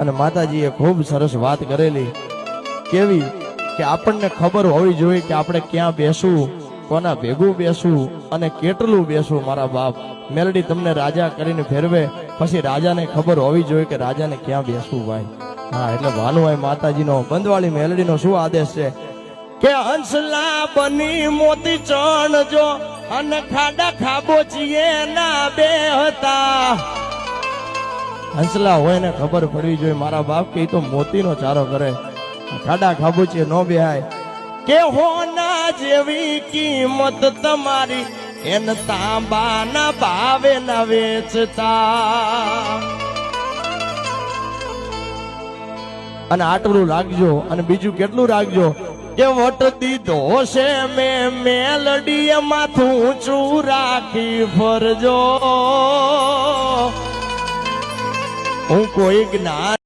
અને માતાજીએ ખૂબ સરસ વાત કરેલી કેવી કે આપણને ખબર હોવી જોઈએ કે આપણે ક્યાં બેસવું, કોના ભેગું બેસવું અને કેટલું બેસવું. મારા બાપ મેલડી તમને રાજા કરીને ફેરવે પછી રાજાને ખબર હોવી જોઈએ કે રાજાને ક્યાં બેસવું ભાઈ. હા એટલે ભાનુભાઈ માતાજીનો બંધવાળી મેલડીનો શું આદેશ છે કે હંસલા બની મોતી ચણજો અને ખાડા ખાબોચીએ ના બે હતા. હંસલા હોય ને ખબર પડવી જોઈએ મારા બાપ કે તો મોતીનો ચારો કરે, ખાડા ખાબોચીએ નો બેહાય. કે હોના જેવી કિંમત તમારી એન તાંબાના ભાવે ના વેચતા. અને આટલું રાખજો અને બીજું કેટલું રાખજો કે વટ દીધો છે મેં મેલડી માથું ઊંચું રાખી ફરજો. હું કોઈ જ્ઞાન